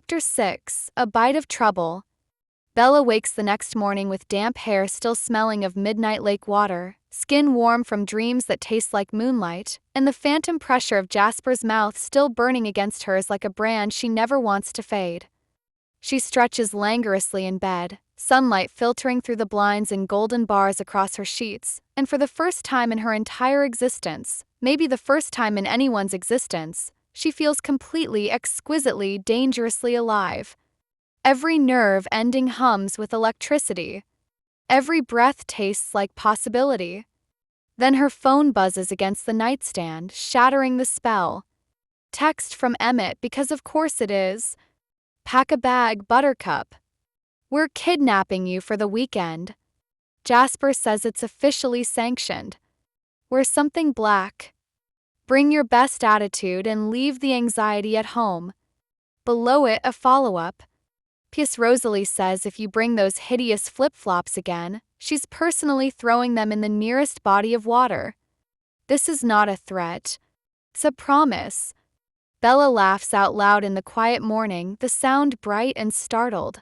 Chapter 6, A Bite of Trouble. Bella wakes the next morning with damp hair still smelling of midnight lake water, skin warm from dreams that taste like moonlight, and the phantom pressure of Jasper's mouth still burning against hers like a brand she never wants to fade. She stretches languorously in bed, sunlight filtering through the blinds in golden bars across her sheets, and for the first time in her entire existence, maybe the first time in anyone's existence, she feels completely, exquisitely, dangerously alive. Every nerve ending hums with electricity. Every breath tastes like possibility. Then her phone buzzes against the nightstand, shattering the spell. Text from Emmett, because of course it is. Pack a bag, Buttercup. We're kidnapping you for the weekend. Jasper says it's officially sanctioned. Wear something black. Bring your best attitude and leave the anxiety at home. Below it, a follow-up. P.S. Rosalie says if you bring those hideous flip-flops again, she's personally throwing them in the nearest body of water. This is not a threat. It's a promise. Bella laughs out loud in the quiet morning, the sound bright and startled.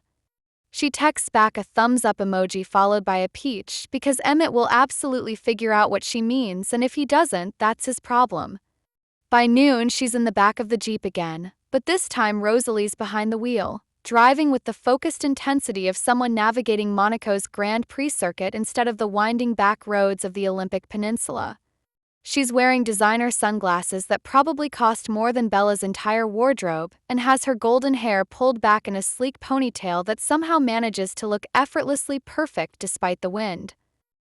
She texts back a thumbs-up emoji followed by a peach because Emmett will absolutely figure out what she means, and if he doesn't, that's his problem. By noon, she's in the back of the Jeep again, but this time Rosalie's behind the wheel, driving with the focused intensity of someone navigating Monaco's Grand Prix circuit instead of the winding back roads of the Olympic Peninsula. She's wearing designer sunglasses that probably cost more than Bella's entire wardrobe and has her golden hair pulled back in a sleek ponytail that somehow manages to look effortlessly perfect despite the wind.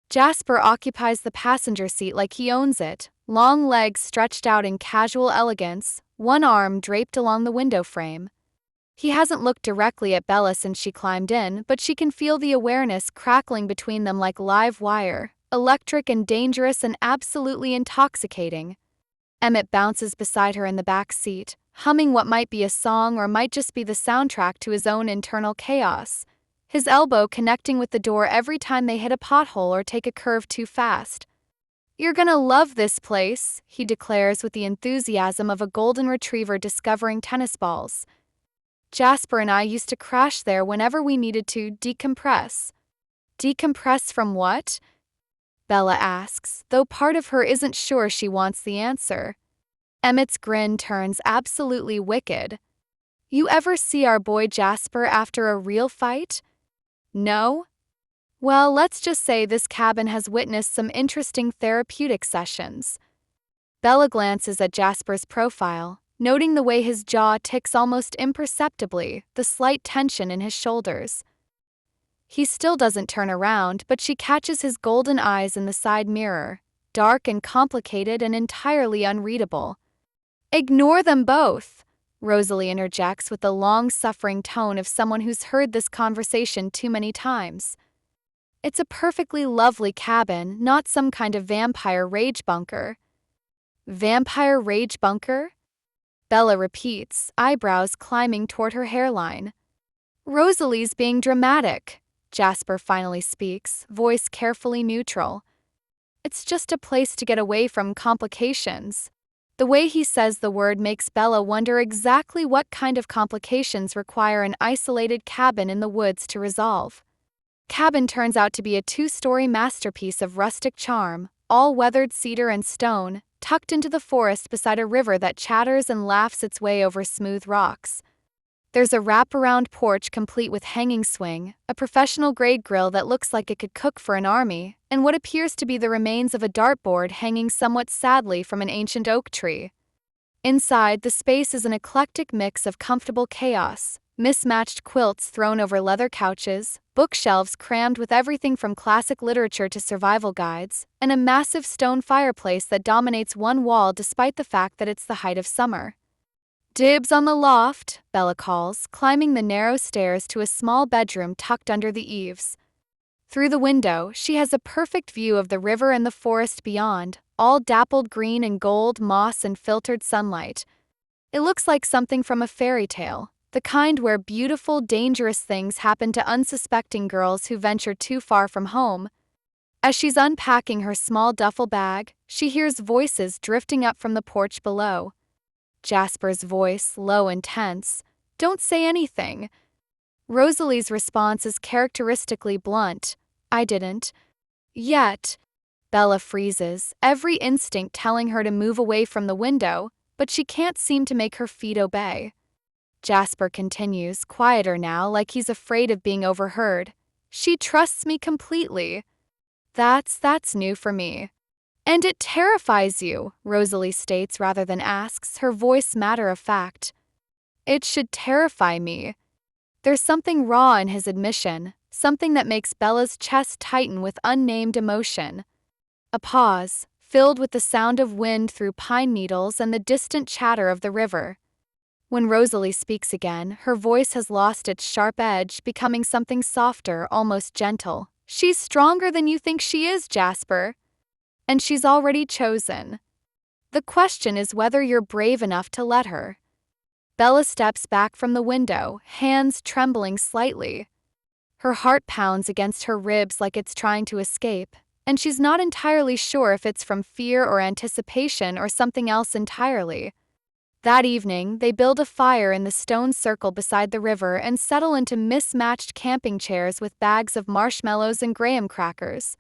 Jasper occupies the passenger seat like he owns it, long legs stretched out in casual elegance, one arm draped along the window frame. He hasn't looked directly at Bella since she climbed in, but she can feel the awareness crackling between them like live wire. Electric and dangerous and absolutely intoxicating. Emmett bounces beside her in the back seat, humming what might be a song or might just be the soundtrack to his own internal chaos, his elbow connecting with the door every time they hit a pothole or take a curve too fast. "You're gonna love this place," he declares with the enthusiasm of a golden retriever discovering tennis balls. "Jasper and I used to crash there whenever we needed to decompress." Decompress from what? Bella asks, though part of her isn't sure she wants the answer. Emmett's grin turns absolutely wicked. "You ever see our boy Jasper after a real fight? No? Well, let's just say this cabin has witnessed some interesting therapeutic sessions." Bella glances at Jasper's profile, noting the way his jaw ticks almost imperceptibly, the slight tension in his shoulders. He still doesn't turn around, but she catches his golden eyes in the side mirror, dark and complicated and entirely unreadable. "Ignore them both," Rosalie interjects with the long-suffering tone of someone who's heard this conversation too many times. "It's a perfectly lovely cabin, not some kind of vampire rage bunker." "Vampire rage bunker?" Bella repeats, eyebrows climbing toward her hairline. "Rosalie's being dramatic," Jasper finally speaks, voice carefully neutral. "It's just a place to get away from complications." The way he says the word makes Bella wonder exactly what kind of complications require an isolated cabin in the woods to resolve. Cabin turns out to be a 2-story masterpiece of rustic charm, all weathered cedar and stone, tucked into the forest beside a river that chatters and laughs its way over smooth rocks. There's a wraparound porch complete with hanging swing, a professional-grade grill that looks like it could cook for an army, and what appears to be the remains of a dartboard hanging somewhat sadly from an ancient oak tree. Inside, the space is an eclectic mix of comfortable chaos, mismatched quilts thrown over leather couches, bookshelves crammed with everything from classic literature to survival guides, and a massive stone fireplace that dominates one wall despite the fact that it's the height of summer. "Dibs on the loft," Bella calls, climbing the narrow stairs to a small bedroom tucked under the eaves. Through the window, she has a perfect view of the river and the forest beyond, all dappled green and gold, moss and filtered sunlight. It looks like something from a fairy tale, the kind where beautiful, dangerous things happen to unsuspecting girls who venture too far from home. As she's unpacking her small duffel bag, she hears voices drifting up from the porch below. Jasper's voice, low and tense. Don't say anything. Rosalie's response is characteristically blunt. I didn't. Yet. Bella freezes, every instinct telling her to move away from the window, but she can't seem to make her feet obey. Jasper continues, quieter now, like he's afraid of being overheard. She trusts me completely. That's new for me. And it terrifies you, Rosalie states rather than asks, her voice matter of fact. It should terrify me. There's something raw in his admission, something that makes Bella's chest tighten with unnamed emotion. A pause, filled with the sound of wind through pine needles and the distant chatter of the river. When Rosalie speaks again, her voice has lost its sharp edge, becoming something softer, almost gentle. She's stronger than you think she is, Jasper. And she's already chosen. The question is whether you're brave enough to let her. Bella steps back from the window, hands trembling slightly. Her heart pounds against her ribs like it's trying to escape, and she's not entirely sure if it's from fear or anticipation or something else entirely. That evening, they build a fire in the stone circle beside the river and settle into mismatched camping chairs with bags of marshmallows and graham crackers.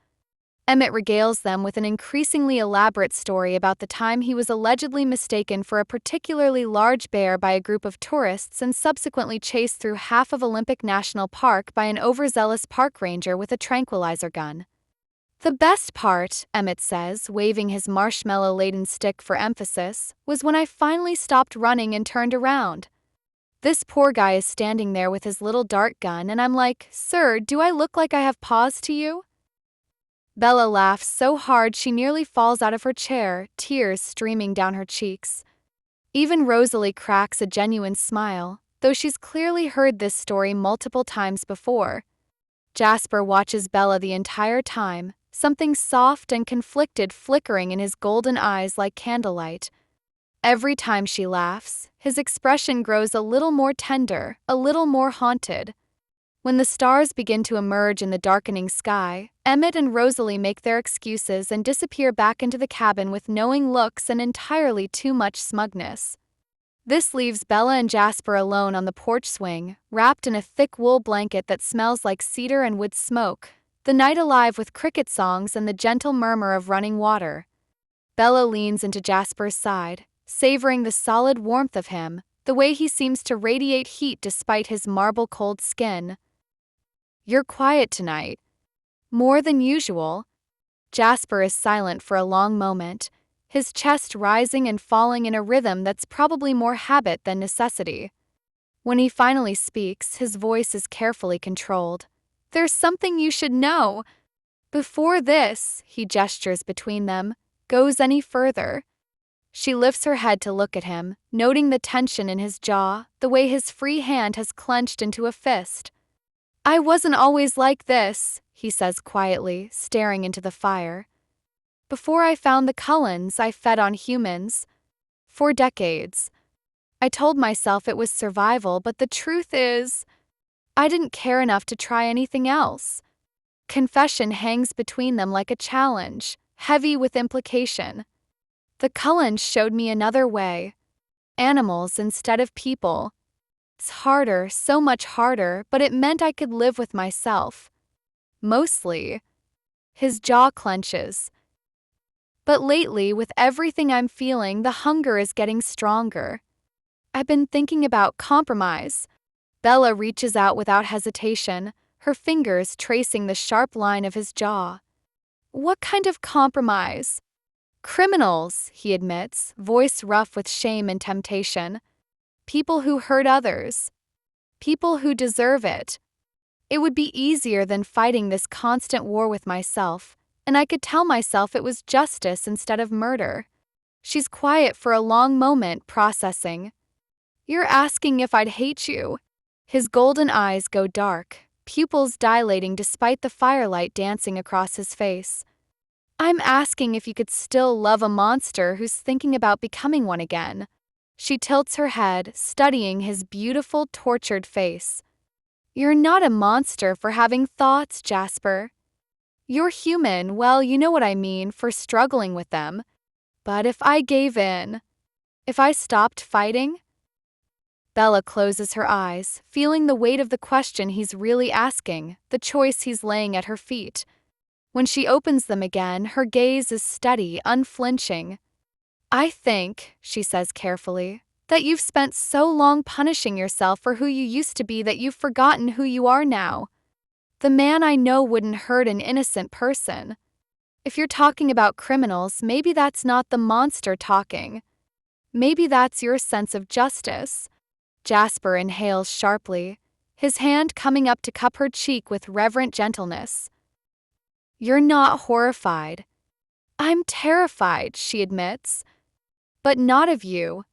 Emmett regales them with an increasingly elaborate story about the time he was allegedly mistaken for a particularly large bear by a group of tourists and subsequently chased through half of Olympic National Park by an overzealous park ranger with a tranquilizer gun. The best part, Emmett says, waving his marshmallow-laden stick for emphasis, was when I finally stopped running and turned around. This poor guy is standing there with his little dart gun and I'm like, "Sir, do I look like I have paws to you?" Bella laughs so hard she nearly falls out of her chair, tears streaming down her cheeks. Even Rosalie cracks a genuine smile, though she's clearly heard this story multiple times before. Jasper watches Bella the entire time, something soft and conflicted flickering in his golden eyes like candlelight. Every time she laughs, his expression grows a little more tender, a little more haunted. When the stars begin to emerge in the darkening sky, Emmett and Rosalie make their excuses and disappear back into the cabin with knowing looks and entirely too much smugness. This leaves Bella and Jasper alone on the porch swing, wrapped in a thick wool blanket that smells like cedar and wood smoke, the night alive with cricket songs and the gentle murmur of running water. Bella leans into Jasper's side, savoring the solid warmth of him, the way he seems to radiate heat despite his marble-cold skin. "You're quiet tonight. More than usual." Jasper is silent for a long moment, his chest rising and falling in a rhythm that's probably more habit than necessity. When he finally speaks, his voice is carefully controlled. "There's something you should know. Before this," he gestures between them, "goes any further." She lifts her head to look at him, noting the tension in his jaw, the way his free hand has clenched into a fist. "I wasn't always like this," he says quietly, staring into the fire. "Before I found the Cullens, I fed on humans. For decades. I told myself it was survival, but the truth is, I didn't care enough to try anything else." Confession hangs between them like a challenge, heavy with implication. "The Cullens showed me another way. Animals instead of people. It's harder, so much harder, but it meant I could live with myself. Mostly." His jaw clenches. "But lately, with everything I'm feeling, the hunger is getting stronger. I've been thinking about compromise." Bella reaches out without hesitation, her fingers tracing the sharp line of his jaw. "What kind of compromise?" "Criminals," he admits, voice rough with shame and temptation. "People who hurt others. People who deserve it. It would be easier than fighting this constant war with myself, and I could tell myself it was justice instead of murder." She's quiet for a long moment, processing. "You're asking if I'd hate you." His golden eyes go dark, pupils dilating despite the firelight dancing across his face. "I'm asking if you could still love a monster who's thinking about becoming one again." She tilts her head, studying his beautiful, tortured face. "You're not a monster for having thoughts, Jasper. You're human, well, you know what I mean, for struggling with them. But if I gave in, if I stopped fighting?" Bella closes her eyes, feeling the weight of the question he's really asking, the choice he's laying at her feet. When she opens them again, her gaze is steady, unflinching. "I think," she says carefully, "that you've spent so long punishing yourself for who you used to be that you've forgotten who you are now. The man I know wouldn't hurt an innocent person. If you're talking about criminals, maybe that's not the monster talking. Maybe that's your sense of justice." Jasper inhales sharply, his hand coming up to cup her cheek with reverent gentleness. "You're not horrified." "I'm terrified," she admits. "But not of you.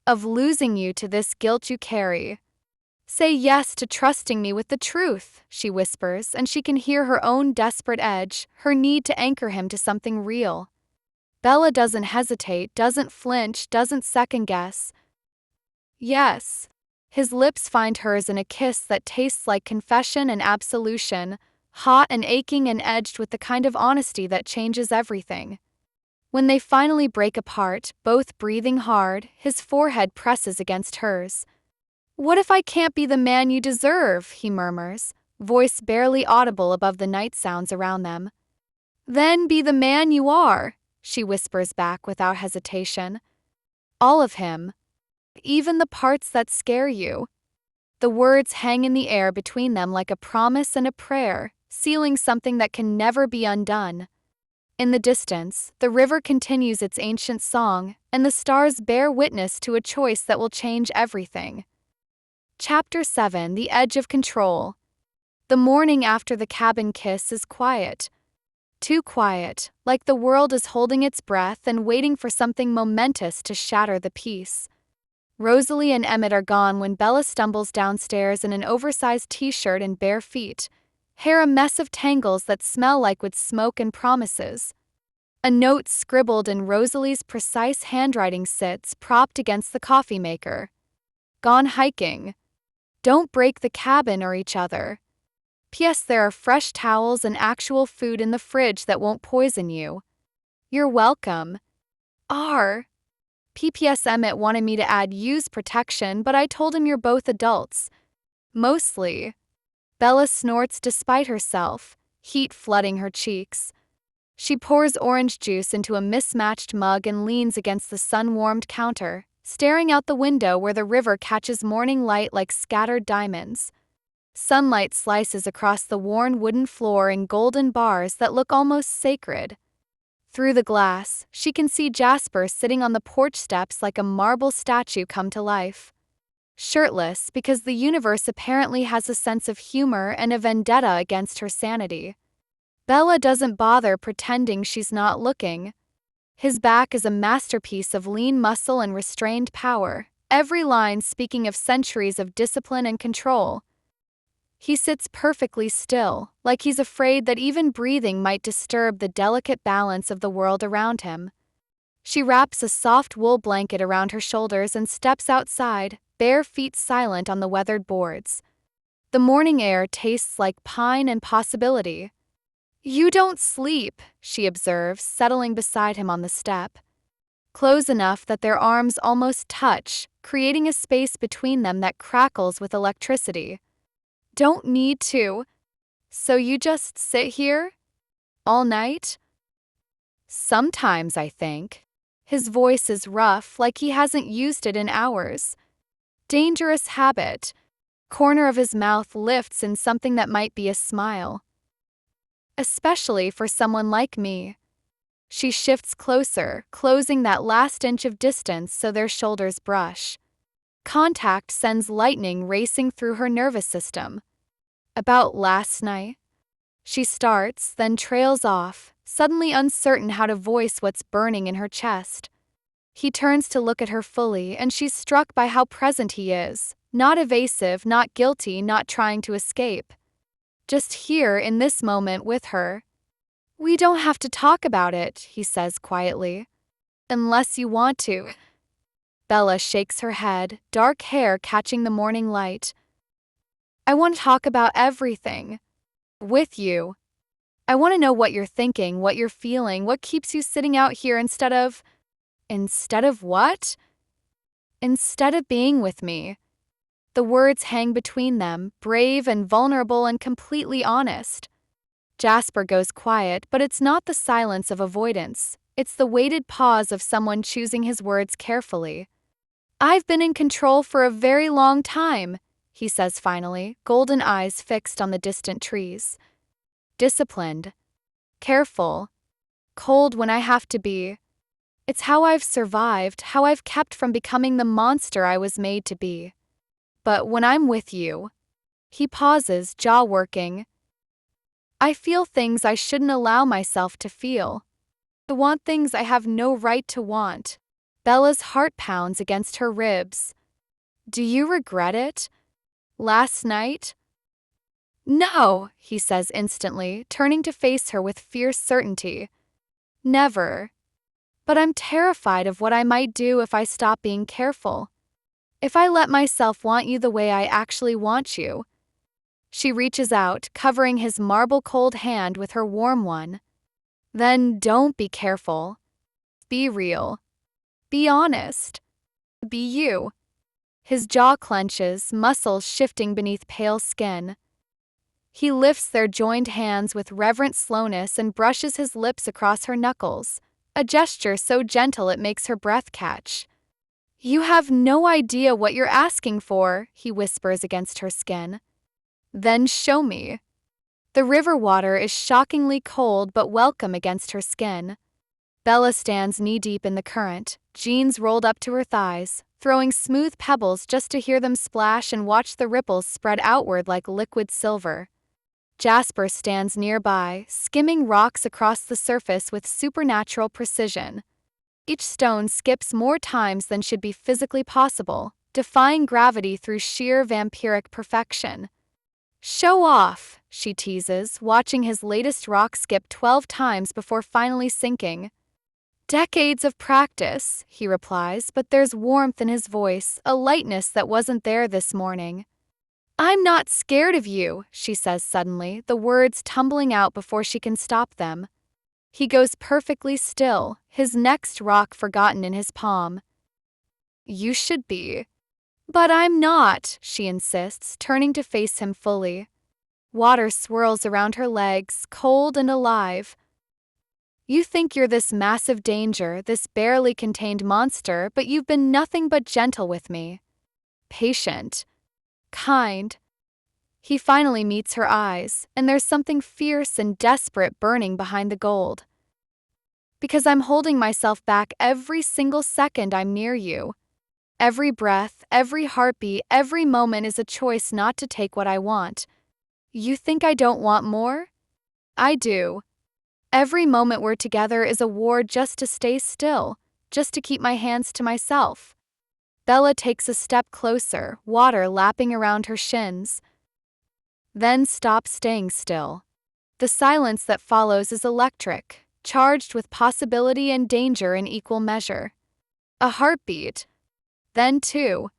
Of losing you to this guilt you carry." "Say yes to trusting me with the truth," she whispers, and she can hear her own desperate edge, her need to anchor him to something real. Bella doesn't hesitate, doesn't flinch, doesn't second-guess. "Yes." His lips find hers in a kiss that tastes like confession and absolution, hot and aching and edged with the kind of honesty that changes everything. When they finally break apart, both breathing hard, his forehead presses against hers. "What if I can't be the man you deserve?" he murmurs, voice barely audible above the night sounds around them. "Then be the man you are," she whispers back without hesitation. "All of him. Even the parts that scare you." The words hang in the air between them like a promise and a prayer, sealing something that can never be undone. In the distance, the river continues its ancient song, and the stars bear witness to a choice that will change everything. Chapter 7: The Edge of Control. The morning after the cabin kiss is quiet. Too quiet, like the world is holding its breath and waiting for something momentous to shatter the peace. Rosalie and Emmett are gone when Bella stumbles downstairs in an oversized t-shirt and bare feet, hair a mess of tangles that smell like wood smoke and promises. A note scribbled in Rosalie's precise handwriting sits propped against the coffee maker. "Gone hiking. Don't break the cabin or each other. P.S. There are fresh towels and actual food in the fridge that won't poison you. You're welcome. R. P.P.S. Emmett wanted me to add use protection, but I told him you're both adults. Mostly." Bella snorts despite herself, heat flooding her cheeks. She pours orange juice into a mismatched mug and leans against the sun-warmed counter, staring out the window where the river catches morning light like scattered diamonds. Sunlight slices across the worn wooden floor in golden bars that look almost sacred. Through the glass, she can see Jasper sitting on the porch steps like a marble statue come to life. Shirtless, because the universe apparently has a sense of humor and a vendetta against her sanity. Bella doesn't bother pretending she's not looking. His back is a masterpiece of lean muscle and restrained power, every line speaking of centuries of discipline and control. He sits perfectly still, like he's afraid that even breathing might disturb the delicate balance of the world around him. She wraps a soft wool blanket around her shoulders and steps outside, bare feet silent on the weathered boards. The morning air tastes like pine and possibility. "You don't sleep," she observes, settling beside him on the step. Close enough that their arms almost touch, creating a space between them that crackles with electricity. "Don't need to. So you just sit here? All night?" "Sometimes, I think." His voice is rough, like he hasn't used it in hours. Dangerous habit. Corner of his mouth lifts in something that might be a smile. "Especially for someone like me." She shifts closer, closing that last inch of distance so their shoulders brush. Contact sends lightning racing through her nervous system. "About last night?" She starts, then trails off, suddenly uncertain how to voice what's burning in her chest. He turns to look at her fully, and she's struck by how present he is, not evasive, not guilty, not trying to escape. Just here in this moment with her. "We don't have to talk about it," he says quietly. "Unless you want to." Bella shakes her head, dark hair catching the morning light. "I want to talk about everything. With you. I want to know what you're thinking, what you're feeling, what keeps you sitting out here instead of..." "Instead of what?" "Instead of being with me." The words hang between them, brave and vulnerable and completely honest. Jasper goes quiet, but it's not the silence of avoidance. It's the weighted pause of someone choosing his words carefully. "I've been in control for a very long time," he says finally, golden eyes fixed on the distant trees. "Disciplined. Careful. Cold when I have to be. It's how I've survived, how I've kept from becoming the monster I was made to be. But when I'm with you..." He pauses, jaw working. "I feel things I shouldn't allow myself to feel. I want things I have no right to want." Bella's heart pounds against her ribs. "Do you regret it? Last night?" "No," he says instantly, turning to face her with fierce certainty. "Never. But I'm terrified of what I might do if I stop being careful. If I let myself want you the way I actually want you." She reaches out, covering his marble-cold hand with her warm one. "Then don't be careful. Be real. Be honest. Be you." His jaw clenches, muscles shifting beneath pale skin. He lifts their joined hands with reverent slowness and brushes his lips across her knuckles, a gesture so gentle it makes her breath catch. "You have no idea what you're asking for," he whispers against her skin. "Then show me." The river water is shockingly cold but welcome against her skin. Bella stands knee-deep in the current, jeans rolled up to her thighs, throwing smooth pebbles just to hear them splash and watch the ripples spread outward like liquid silver. Jasper stands nearby, skimming rocks across the surface with supernatural precision. Each stone skips more times than should be physically possible, defying gravity through sheer vampiric perfection. "Show off," she teases, watching his latest rock skip 12 times before finally sinking. "Decades of practice," he replies, but there's warmth in his voice, a lightness that wasn't there this morning. "I'm not scared of you," she says suddenly, the words tumbling out before she can stop them. He goes perfectly still, his next rock forgotten in his palm. "You should be." "But I'm not," she insists, turning to face him fully. Water swirls around her legs, cold and alive. "You think you're this massive danger, this barely contained monster, but you've been nothing but gentle with me. Patient. Kind." He finally meets her eyes, and there's something fierce and desperate burning behind the gold. "Because I'm holding myself back every single second I'm near you. Every breath, every heartbeat, every moment is a choice not to take what I want. You think I don't want more? I do. Every moment we're together is a war just to stay still, just to keep my hands to myself." Bella takes a step closer, water lapping around her shins. Then stops staying still. The silence that follows is electric, charged with possibility and danger in equal measure. A heartbeat. Then two.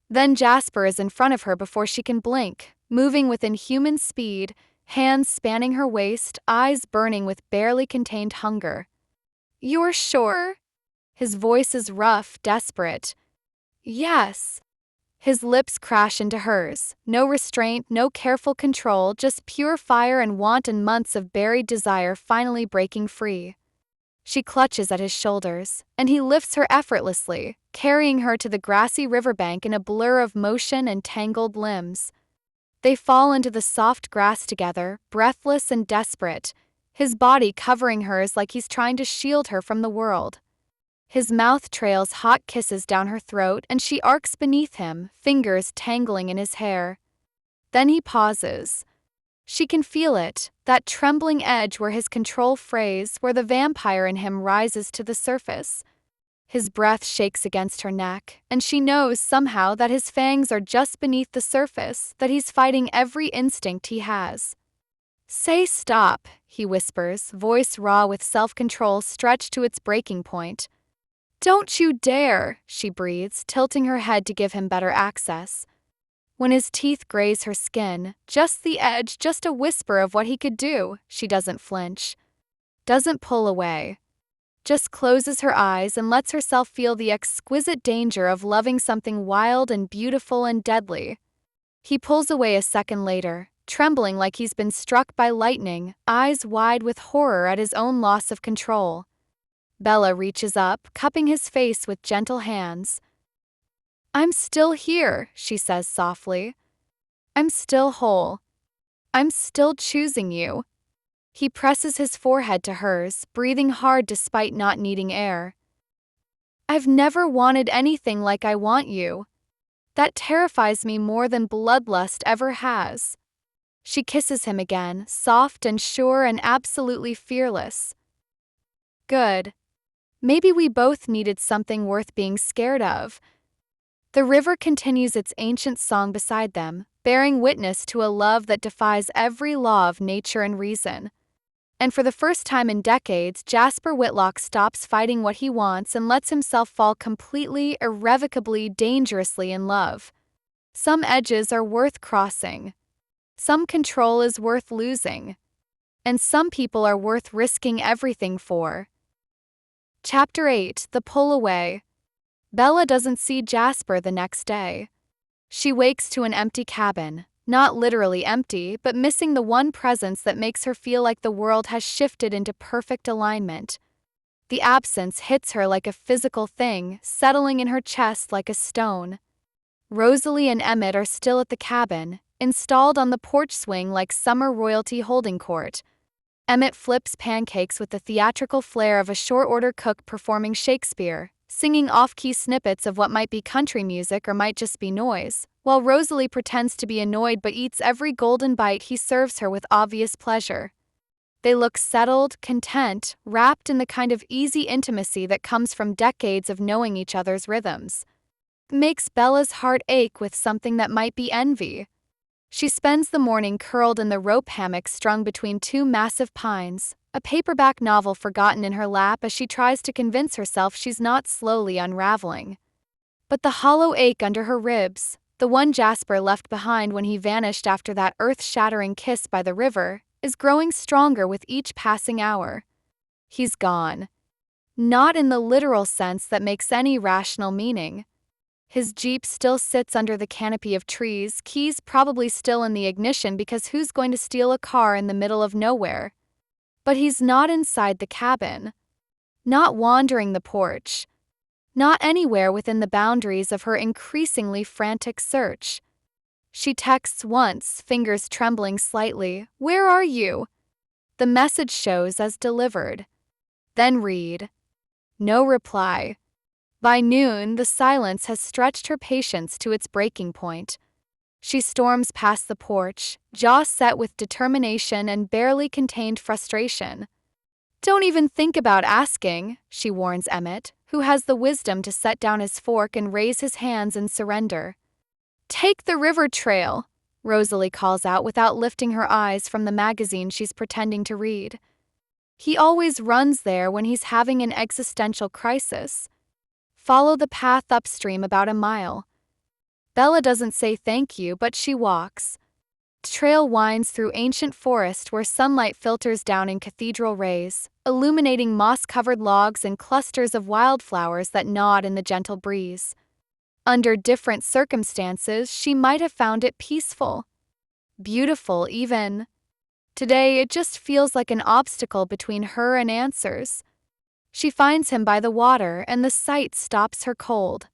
Then Jasper is in front of her before she can blink, moving with inhuman speed, hands spanning her waist, eyes burning with barely contained hunger. "You're sure?" His voice is rough, desperate. "Yes." His lips crash into hers, no restraint, no careful control, just pure fire and want and months of buried desire finally breaking free. She clutches at his shoulders, and he lifts her effortlessly, carrying her to the grassy riverbank in a blur of motion and tangled limbs. They fall into the soft grass together, breathless and desperate, his body covering hers like he's trying to shield her from the world. His mouth trails hot kisses down her throat, and she arcs beneath him, fingers tangling in his hair. Then he pauses. She can feel it, that trembling edge where his control frays, where the vampire in him rises to the surface. His breath shakes against her neck, and she knows somehow that his fangs are just beneath the surface, that he's fighting every instinct he has. "Say stop," he whispers, voice raw with self-control stretched to its breaking point. "Don't you dare," she breathes, tilting her head to give him better access. When his teeth graze her skin, just the edge, just a whisper of what he could do, she doesn't flinch. Doesn't pull away. just closes her eyes and lets herself feel the exquisite danger of loving something wild and beautiful and deadly. He pulls away a second later, trembling like he's been struck by lightning, eyes wide with horror at his own loss of control. Bella reaches up, cupping his face with gentle hands. "I'm still here," she says softly. "I'm still whole. I'm still choosing you." He presses his forehead to hers, breathing hard despite not needing air. "I've never wanted anything like I want you. That terrifies me more than bloodlust ever has." She kisses him again, soft and sure and absolutely fearless. "Good. Maybe we both needed something worth being scared of." The river continues its ancient song beside them, bearing witness to a love that defies every law of nature and reason. And for the first time in decades, Jasper Whitlock stops fighting what he wants and lets himself fall completely, irrevocably, dangerously in love. Some edges are worth crossing. Some control is worth losing. And some people are worth risking everything for. Chapter 8: The Pull Away. Bella doesn't see Jasper the next day. She wakes to an empty cabin, not literally empty, but missing the one presence that makes her feel like the world has shifted into perfect alignment. The absence hits her like a physical thing, settling in her chest like a stone. Rosalie and Emmett are still at the cabin, installed on the porch swing like summer royalty holding court. Emmett flips pancakes with the theatrical flair of a short-order cook performing Shakespeare, singing off-key snippets of what might be country music or might just be noise, while Rosalie pretends to be annoyed but eats every golden bite he serves her with obvious pleasure. They look settled, content, wrapped in the kind of easy intimacy that comes from decades of knowing each other's rhythms. It makes Bella's heart ache with something that might be envy. She spends the morning curled in the rope hammock strung between two massive pines, a paperback novel forgotten in her lap as she tries to convince herself she's not slowly unraveling. But the hollow ache under her ribs, the one Jasper left behind when he vanished after that earth-shattering kiss by the river, is growing stronger with each passing hour. He's gone. Not in the literal sense that makes any rational meaning. His Jeep still sits under the canopy of trees, keys probably still in the ignition because who's going to steal a car in the middle of nowhere? But he's not inside the cabin. Not wandering the porch. Not anywhere within the boundaries of her increasingly frantic search. She texts once, fingers trembling slightly, "Where are you?" The message shows as delivered. Then read. No reply. By noon, the silence has stretched her patience to its breaking point. She storms past the porch, jaw set with determination and barely contained frustration. "Don't even think about asking," she warns Emmett, who has the wisdom to set down his fork and raise his hands in surrender. "Take the river trail," Rosalie calls out without lifting her eyes from the magazine she's pretending to read. He always runs there when he's having an existential crisis. Follow the path upstream about a mile. Bella doesn't say thank you, but she walks. The trail winds through ancient forest where sunlight filters down in cathedral rays, illuminating moss-covered logs and clusters of wildflowers that nod in the gentle breeze. Under different circumstances, she might have found it peaceful. Beautiful, even. Today, it just feels like an obstacle between her and answers. She finds him by the water, and the sight stops her cold.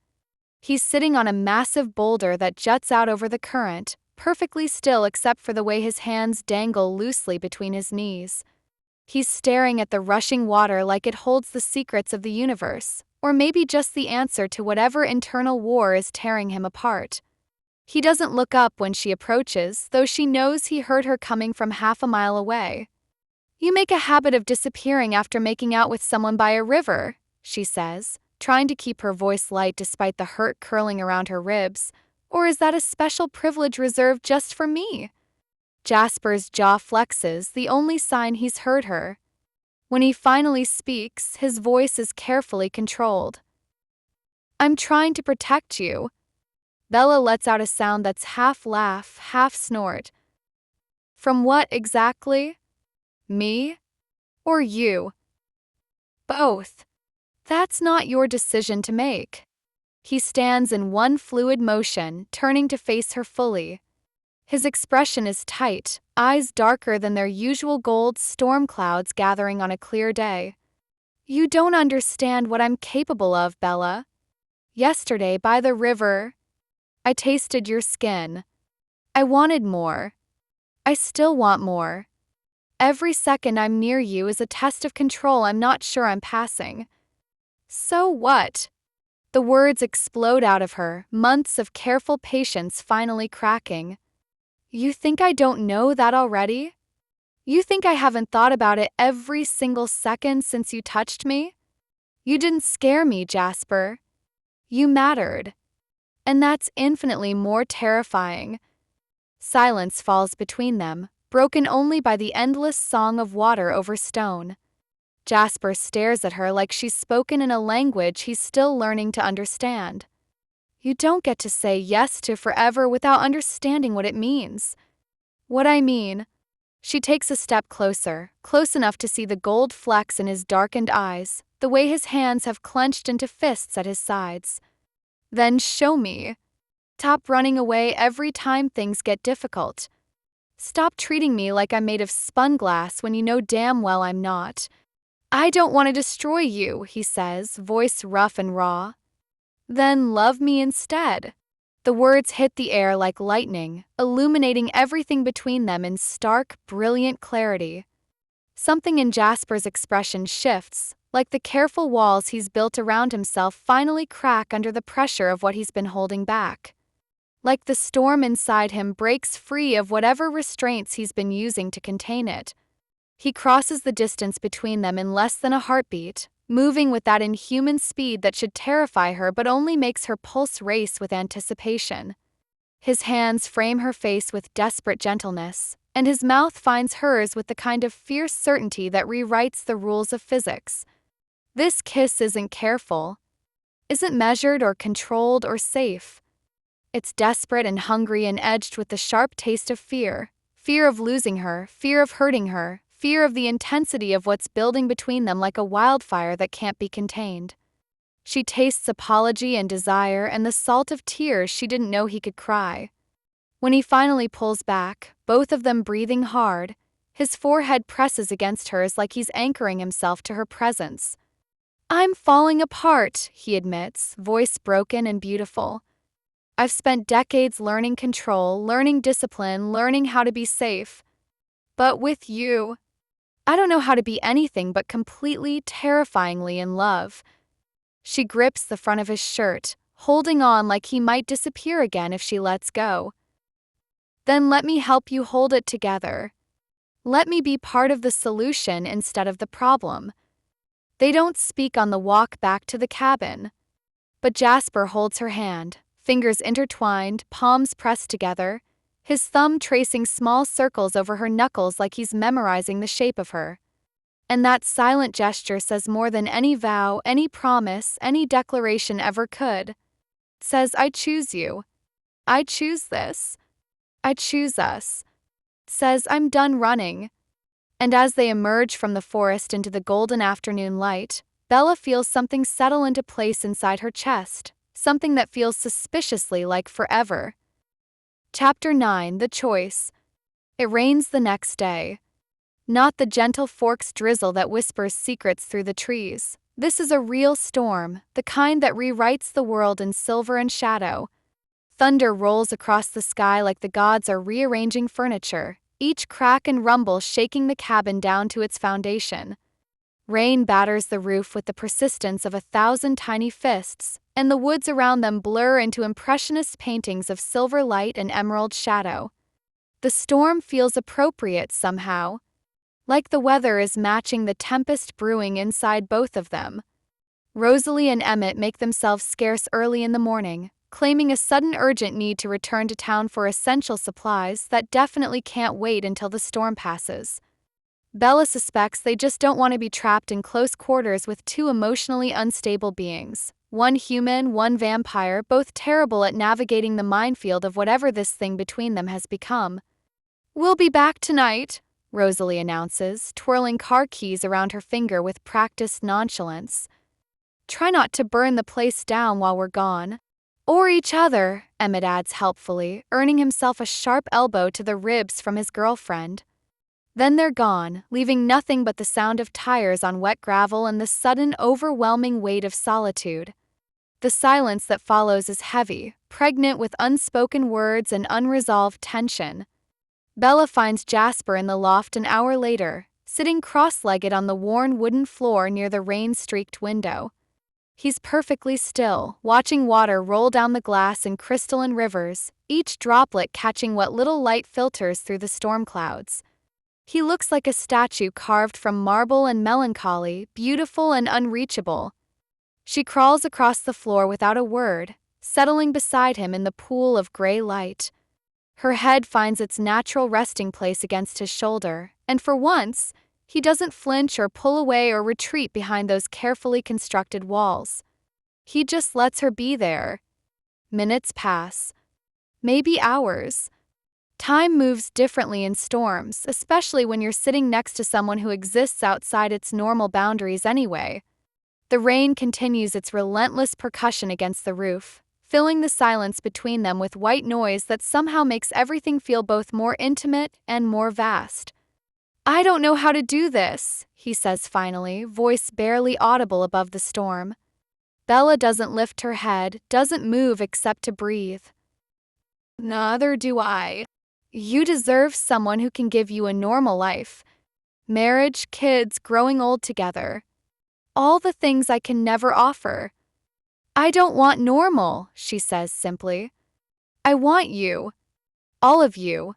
He's sitting on a massive boulder that juts out over the current, perfectly still except for the way his hands dangle loosely between his knees. He's staring at the rushing water like it holds the secrets of the universe, or maybe just the answer to whatever internal war is tearing him apart. He doesn't look up when she approaches, though she knows he heard her coming from half a mile away. "You make a habit of disappearing after making out with someone by a river," she says, trying to keep her voice light despite the hurt curling around her ribs. "Or is that a special privilege reserved just for me?" Jasper's jaw flexes, the only sign he's heard her. When he finally speaks, his voice is carefully controlled. "I'm trying to protect you." Bella lets out a sound that's half laugh, half snort. "From what exactly? Me? Or you?" Both. That's not your decision to make. He stands in one fluid motion, turning to face her fully. His expression is tight, eyes darker than their usual gold storm clouds gathering on a clear day. You don't understand what I'm capable of, Bella. Yesterday by the river, I tasted your skin. I wanted more. I still want more. Every second I'm near you is a test of control I'm not sure I'm passing. So what? The words explode out of her, months of careful patience finally cracking. You think I don't know that already? You think I haven't thought about it every single second since you touched me? You didn't scare me, Jasper. You mattered. And that's infinitely more terrifying. Silence falls between them, broken only by the endless song of water over stone. Jasper stares at her like she's spoken in a language he's still learning to understand. You don't get to say yes to forever without understanding what it means. What I mean. She takes a step closer, close enough to see the gold flecks in his darkened eyes, the way his hands have clenched into fists at his sides. Then show me. Stop running away every time things get difficult. Stop treating me like I'm made of spun glass when you know damn well I'm not. I don't want to destroy you, he says, voice rough and raw. Then love me instead. The words hit the air like lightning, illuminating everything between them in stark, brilliant clarity. Something in Jasper's expression shifts, like the careful walls he's built around himself finally crack under the pressure of what he's been holding back. Like the storm inside him breaks free of whatever restraints he's been using to contain it. He crosses the distance between them in less than a heartbeat, moving with that inhuman speed that should terrify her but only makes her pulse race with anticipation. His hands frame her face with desperate gentleness, and his mouth finds hers with the kind of fierce certainty that rewrites the rules of physics. This kiss isn't careful, isn't measured or controlled or safe. It's desperate and hungry and edged with the sharp taste of fear. Fear of losing her, fear of hurting her, fear of the intensity of what's building between them like a wildfire that can't be contained. She tastes apology and desire and the salt of tears she didn't know he could cry. When he finally pulls back, both of them breathing hard, his forehead presses against hers like he's anchoring himself to her presence. I'm falling apart, he admits, voice broken and beautiful. I've spent decades learning control, learning discipline, learning how to be safe. But with you, I don't know how to be anything but completely, terrifyingly in love. She grips the front of his shirt, holding on like he might disappear again if she lets go. Then let me help you hold it together. Let me be part of the solution instead of the problem. They don't speak on the walk back to the cabin. But Jasper holds her hand, fingers intertwined, palms pressed together, his thumb tracing small circles over her knuckles like he's memorizing the shape of her. And that silent gesture says more than any vow, any promise, any declaration ever could. It says, I choose you. I choose this. I choose us. It says, I'm done running. And as they emerge from the forest into the golden afternoon light, Bella feels something settle into place inside her chest, something that feels suspiciously like forever. Chapter 9, The Choice. It rains the next day. Not the gentle forks drizzle that whispers secrets through the trees. This is a real storm, the kind that rewrites the world in silver and shadow. Thunder rolls across the sky like the gods are rearranging furniture, each crack and rumble shaking the cabin down to its foundation. Rain batters the roof with the persistence of 1,000 tiny fists, and the woods around them blur into impressionist paintings of silver light and emerald shadow. The storm feels appropriate somehow, like the weather is matching the tempest brewing inside both of them. Rosalie and Emmett make themselves scarce early in the morning, claiming a sudden urgent need to return to town for essential supplies that definitely can't wait until the storm passes. Bella suspects they just don't want to be trapped in close quarters with two emotionally unstable beings, one human, one vampire, both terrible at navigating the minefield of whatever this thing between them has become. We'll be back tonight, Rosalie announces, twirling car keys around her finger with practiced nonchalance. Try not to burn the place down while we're gone. Or each other, Emmett adds helpfully, earning himself a sharp elbow to the ribs from his girlfriend. Then they're gone, leaving nothing but the sound of tires on wet gravel and the sudden, overwhelming weight of solitude. The silence that follows is heavy, pregnant with unspoken words and unresolved tension. Bella finds Jasper in the loft an hour later, sitting cross-legged on the worn wooden floor near the rain-streaked window. He's perfectly still, watching water roll down the glass in crystalline rivers, each droplet catching what little light filters through the storm clouds. He looks like a statue carved from marble and melancholy, beautiful and unreachable. She crawls across the floor without a word, settling beside him in the pool of gray light. Her head finds its natural resting place against his shoulder, and for once, he doesn't flinch or pull away or retreat behind those carefully constructed walls. He just lets her be there. Minutes pass. Maybe hours. Time moves differently in storms, especially when you're sitting next to someone who exists outside its normal boundaries anyway. The rain continues its relentless percussion against the roof, filling the silence between them with white noise that somehow makes everything feel both more intimate and more vast. I don't know how to do this, he says finally, voice barely audible above the storm. Bella doesn't lift her head, doesn't move except to breathe. Neither do I. You deserve someone who can give you a normal life. Marriage, kids, growing old together. All the things I can never offer. I don't want normal, she says simply. I want you. All of you.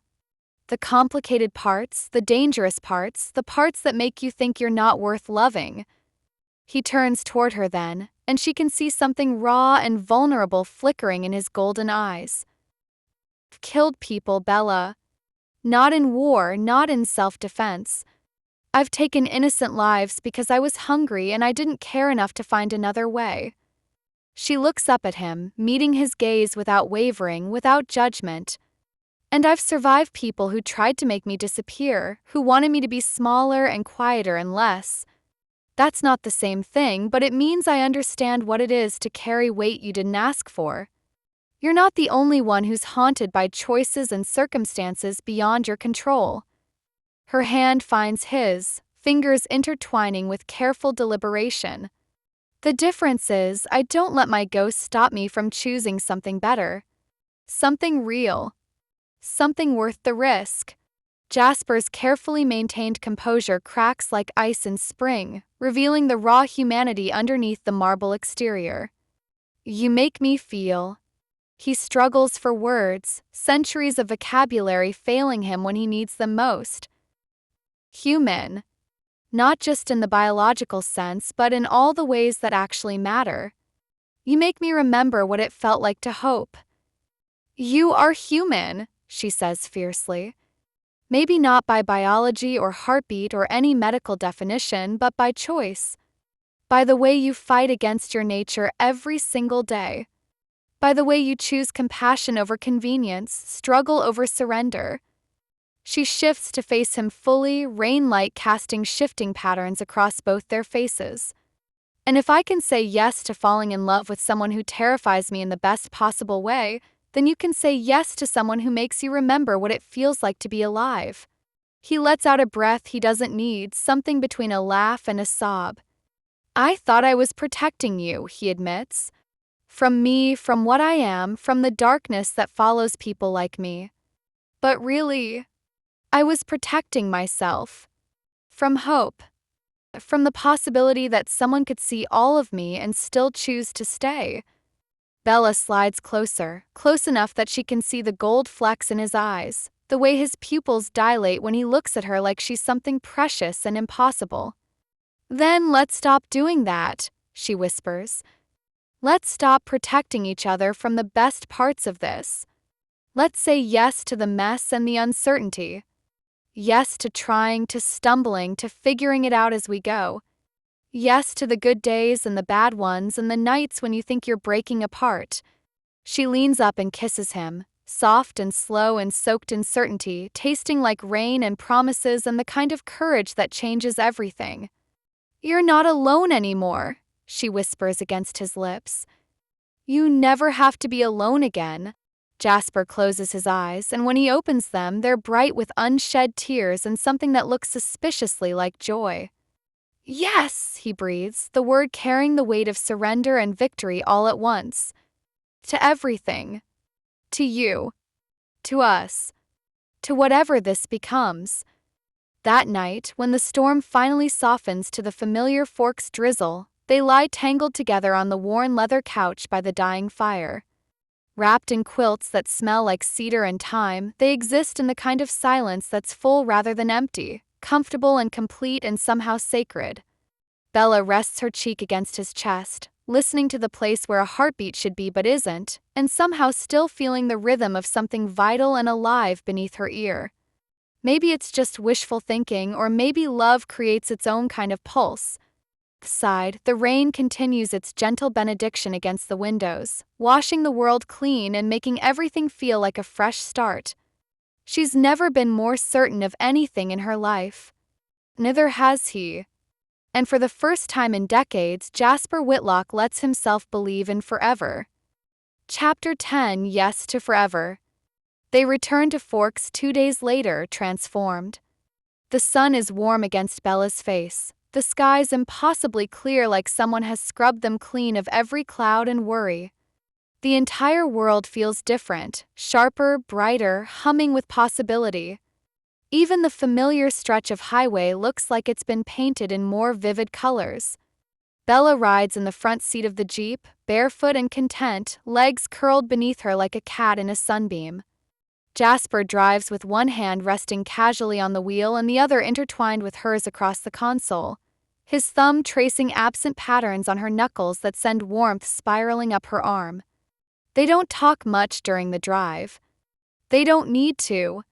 The complicated parts, the dangerous parts, the parts that make you think you're not worth loving. He turns toward her then, and she can see something raw and vulnerable flickering in his golden eyes. I've killed people, Bella. Not in war, not in self-defense. I've taken innocent lives because I was hungry and I didn't care enough to find another way. She looks up at him, meeting his gaze without wavering, without judgment. And I've survived people who tried to make me disappear, who wanted me to be smaller and quieter and less. That's not the same thing, but it means I understand what it is to carry weight you didn't ask for. You're not the only one who's haunted by choices and circumstances beyond your control. Her hand finds his, fingers intertwining with careful deliberation. The difference is, I don't let my ghost stop me from choosing something better. Something real. Something worth the risk. Jasper's carefully maintained composure cracks like ice in spring, revealing the raw humanity underneath the marble exterior. You make me feel. He struggles for words, centuries of vocabulary failing him when he needs them most. Human. Not just in the biological sense, but in all the ways that actually matter. You make me remember what it felt like to hope. You are human, she says fiercely. Maybe not by biology or heartbeat or any medical definition, but by choice. By the way you fight against your nature every single day. By the way you choose compassion over convenience, struggle over surrender. She shifts to face him fully, rain-light casting shifting patterns across both their faces. And if I can say yes to falling in love with someone who terrifies me in the best possible way, then you can say yes to someone who makes you remember what it feels like to be alive. He lets out a breath he doesn't need, something between a laugh and a sob. I thought I was protecting you, he admits. From me, from what I am, from the darkness that follows people like me. But really, I was protecting myself. From hope. From the possibility that someone could see all of me and still choose to stay. Bella slides closer, close enough that she can see the gold flecks in his eyes, the way his pupils dilate when he looks at her like she's something precious and impossible. Then let's stop doing that, she whispers. Let's stop protecting each other from the best parts of this. Let's say yes to the mess and the uncertainty. Yes to trying, to stumbling, to figuring it out as we go. Yes to the good days and the bad ones and the nights when you think you're breaking apart. She leans up and kisses him, soft and slow and soaked in certainty, tasting like rain and promises and the kind of courage that changes everything. "You're not alone anymore," she whispers against his lips. "You never have to be alone again." Jasper closes his eyes, and when he opens them, they're bright with unshed tears and something that looks suspiciously like joy. "Yes," he breathes, the word carrying the weight of surrender and victory all at once. "To everything. To you. To us. To whatever this becomes." That night, when the storm finally softens to the familiar Forks drizzle, they lie tangled together on the worn leather couch by the dying fire. Wrapped in quilts that smell like cedar and thyme, they exist in the kind of silence that's full rather than empty, comfortable and complete and somehow sacred. Bella rests her cheek against his chest, listening to the place where a heartbeat should be but isn't, and somehow still feeling the rhythm of something vital and alive beneath her ear. Maybe it's just wishful thinking, or maybe love creates its own kind of pulse. Outside, the rain continues its gentle benediction against the windows, washing the world clean and making everything feel like a fresh start. She's never been more certain of anything in her life. Neither has he. And for the first time in decades, Jasper Whitlock lets himself believe in forever. Chapter 10, Yes to Forever. They return to Forks 2 days later, transformed. The sun is warm against Bella's face. The skies impossibly clear, like someone has scrubbed them clean of every cloud and worry. The entire world feels different, sharper, brighter, humming with possibility. Even the familiar stretch of highway looks like it's been painted in more vivid colors. Bella rides in the front seat of the Jeep, barefoot and content, legs curled beneath her like a cat in a sunbeam. Jasper drives with one hand resting casually on the wheel and the other intertwined with hers across the console, his thumb tracing absent patterns on her knuckles that send warmth spiraling up her arm. They don't talk much during the drive. They don't need to.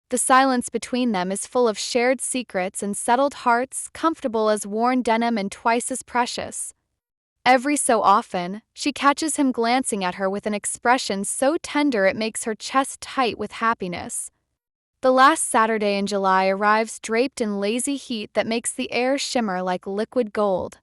The silence between them is full of shared secrets and settled hearts, comfortable as worn denim and twice as precious. Every so often, she catches him glancing at her with an expression so tender it makes her chest tight with happiness. The last Saturday in July arrives draped in lazy heat that makes the air shimmer like liquid gold.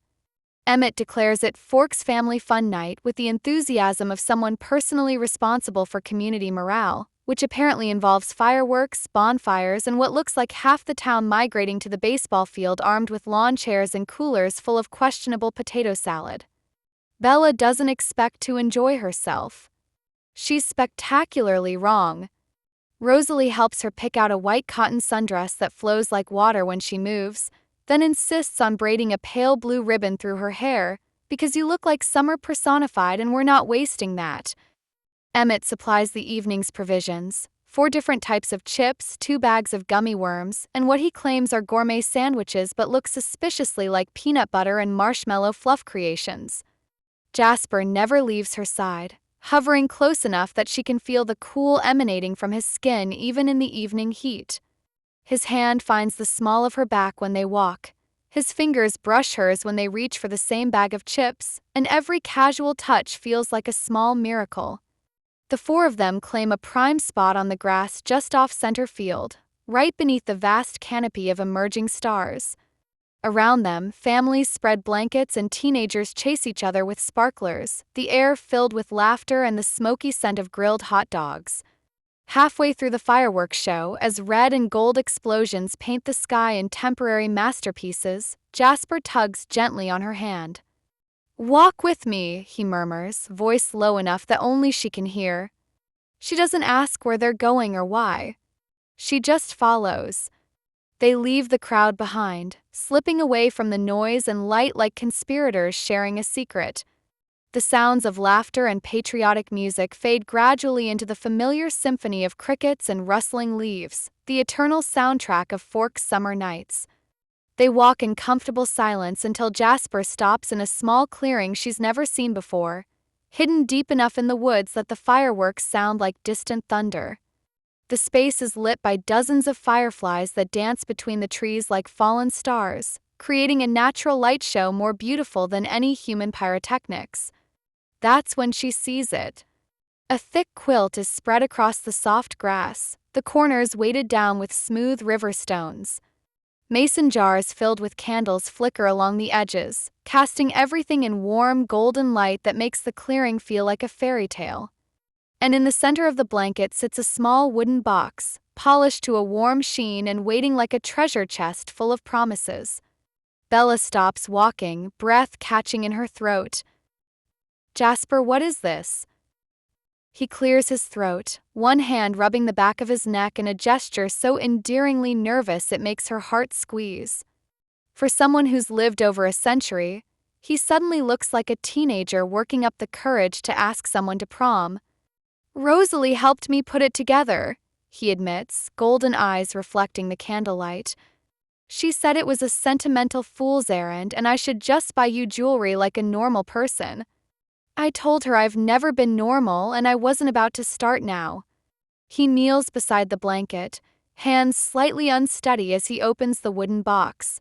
Emmett declares it Forks Family Fun Night with the enthusiasm of someone personally responsible for community morale, which apparently involves fireworks, bonfires, and what looks like half the town migrating to the baseball field armed with lawn chairs and coolers full of questionable potato salad. Bella doesn't expect to enjoy herself. She's spectacularly wrong. Rosalie helps her pick out a white cotton sundress that flows like water when she moves, then insists on braiding a pale blue ribbon through her hair, because you look like summer personified and we're not wasting that. Emmett supplies the evening's provisions, 4 different types of chips, 2 bags of gummy worms, and what he claims are gourmet sandwiches but look suspiciously like peanut butter and marshmallow fluff creations. Jasper never leaves her side, hovering close enough that she can feel the cool emanating from his skin even in the evening heat. His hand finds the small of her back when they walk. His fingers brush hers when they reach for the same bag of chips, and every casual touch feels like a small miracle. The 4 of them claim a prime spot on the grass just off center field, right beneath the vast canopy of emerging stars. Around them, families spread blankets and teenagers chase each other with sparklers, the air filled with laughter and the smoky scent of grilled hot dogs. Halfway through the fireworks show, as red and gold explosions paint the sky in temporary masterpieces, Jasper tugs gently on her hand. "Walk with me," he murmurs, voice low enough that only she can hear. She doesn't ask where they're going or why. She just follows. They leave the crowd behind, slipping away from the noise and light like conspirators sharing a secret. The sounds of laughter and patriotic music fade gradually into the familiar symphony of crickets and rustling leaves, the eternal soundtrack of Forks summer nights. They walk in comfortable silence until Jasper stops in a small clearing she's never seen before, hidden deep enough in the woods that the fireworks sound like distant thunder. The space is lit by dozens of fireflies that dance between the trees like fallen stars, creating a natural light show more beautiful than any human pyrotechnics. That's when she sees it. A thick quilt is spread across the soft grass, the corners weighted down with smooth river stones. Mason jars filled with candles flicker along the edges, casting everything in warm, golden light that makes the clearing feel like a fairy tale. And in the center of the blanket sits a small wooden box, polished to a warm sheen and waiting like a treasure chest full of promises. Bella stops walking, breath catching in her throat. "Jasper, what is this?" He clears his throat, one hand rubbing the back of his neck in a gesture so endearingly nervous it makes her heart squeeze. For someone who's lived over a century, he suddenly looks like a teenager working up the courage to ask someone to prom. "Rosalie helped me put it together," he admits, golden eyes reflecting the candlelight. "She said it was a sentimental fool's errand and I should just buy you jewelry like a normal person. I told her I've never been normal and I wasn't about to start now." He kneels beside the blanket, hands slightly unsteady as he opens the wooden box.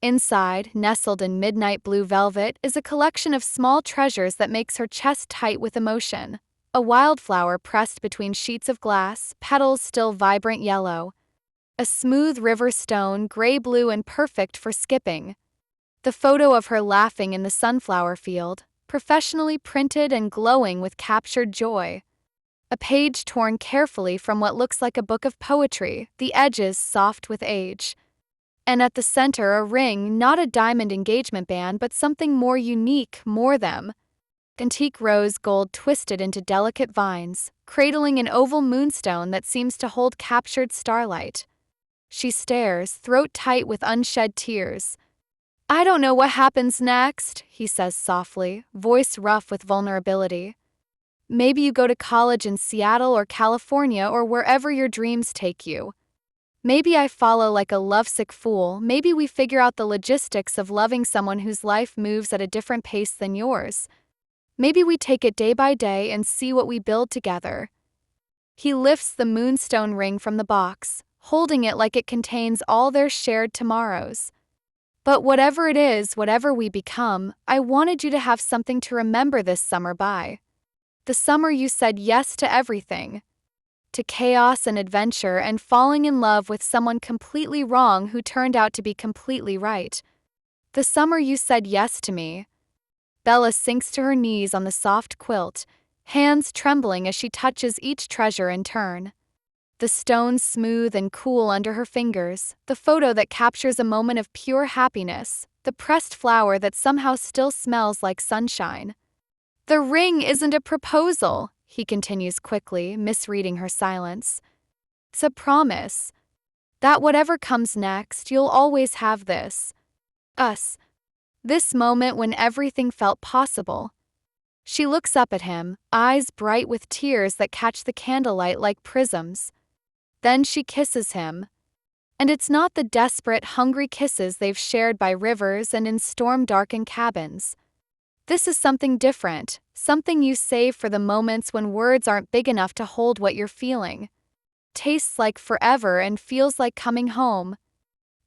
Inside, nestled in midnight blue velvet, is a collection of small treasures that makes her chest tight with emotion. A wildflower pressed between sheets of glass, petals still vibrant yellow. A smooth river stone, gray-blue and perfect for skipping. The photo of her laughing in the sunflower field, professionally printed and glowing with captured joy. A page torn carefully from what looks like a book of poetry, the edges soft with age. And at the center a ring, not a diamond engagement band but something more unique, more them. Antique rose gold twisted into delicate vines, cradling an oval moonstone that seems to hold captured starlight. She stares, throat tight with unshed tears. "I don't know what happens next," he says softly, voice rough with vulnerability. "Maybe you go to college in Seattle or California or wherever your dreams take you. Maybe I follow like a lovesick fool, maybe we figure out the logistics of loving someone whose life moves at a different pace than yours. Maybe we take it day by day and see what we build together." He lifts the moonstone ring from the box, holding it like it contains all their shared tomorrows. "But whatever it is, whatever we become, I wanted you to have something to remember this summer by. The summer you said yes to everything. To chaos and adventure and falling in love with someone completely wrong who turned out to be completely right. The summer you said yes to me." Bella sinks to her knees on the soft quilt, hands trembling as she touches each treasure in turn. The stones smooth and cool under her fingers, the photo that captures a moment of pure happiness, the pressed flower that somehow still smells like sunshine. "The ring isn't a proposal," he continues quickly, misreading her silence. "It's a promise. That whatever comes next, you'll always have this. Us. This moment when everything felt possible." She looks up at him, eyes bright with tears that catch the candlelight like prisms. Then she kisses him. And it's not the desperate, hungry kisses they've shared by rivers and in storm-darkened cabins. This is something different, something you save for the moments when words aren't big enough to hold what you're feeling. Tastes like forever and feels like coming home.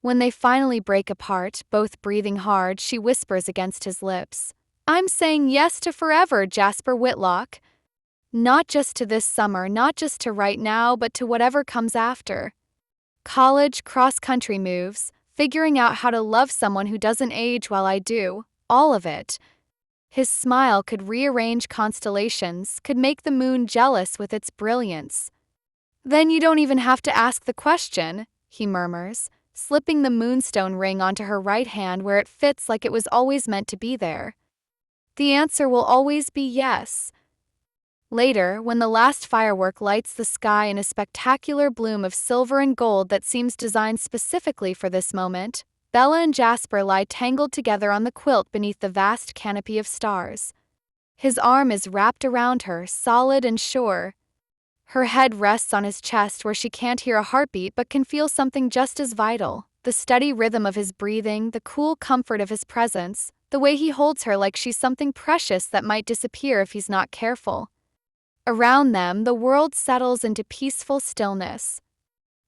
When they finally break apart, both breathing hard, she whispers against his lips, "I'm saying yes to forever, Jasper Whitlock. Not just to this summer, not just to right now, but to whatever comes after. College, cross-country moves, figuring out how to love someone who doesn't age while I do, all of it." His smile could rearrange constellations, could make the moon jealous with its brilliance. "Then you don't even have to ask the question," he murmurs, slipping the moonstone ring onto her right hand where it fits like it was always meant to be there. "The answer will always be yes." Later, when the last firework lights the sky in a spectacular bloom of silver and gold that seems designed specifically for this moment, Bella and Jasper lie tangled together on the quilt beneath the vast canopy of stars. His arm is wrapped around her, solid and sure. Her head rests on his chest where she can't hear a heartbeat but can feel something just as vital, the steady rhythm of his breathing, the cool comfort of his presence, the way he holds her like she's something precious that might disappear if he's not careful. Around them, the world settles into peaceful stillness.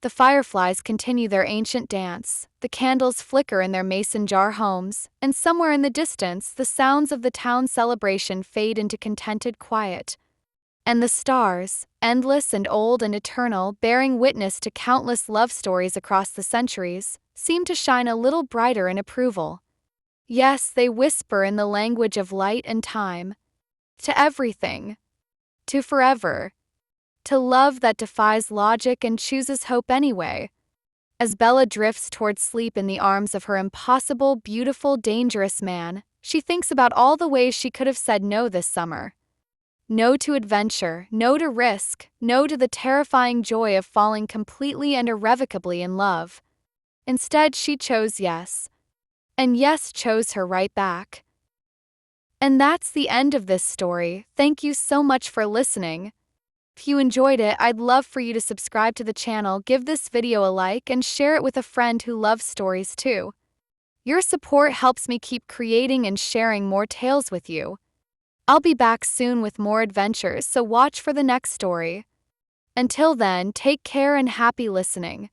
The fireflies continue their ancient dance, the candles flicker in their mason jar homes, and somewhere in the distance, the sounds of the town celebration fade into contented quiet. And the stars, endless and old and eternal, bearing witness to countless love stories across the centuries, seem to shine a little brighter in approval. Yes, they whisper in the language of light and time. To everything. To forever. To love that defies logic and chooses hope anyway. As Bella drifts towards sleep in the arms of her impossible, beautiful, dangerous man, she thinks about all the ways she could have said no this summer. No to adventure, no to risk, no to the terrifying joy of falling completely and irrevocably in love. Instead, she chose yes. And yes chose her right back. And that's the end of this story. Thank you so much for listening. If you enjoyed it, I'd love for you to subscribe to the channel, give this video a like, and share it with a friend who loves stories too. Your support helps me keep creating and sharing more tales with you. I'll be back soon with more adventures, so watch for the next story. Until then, take care and happy listening.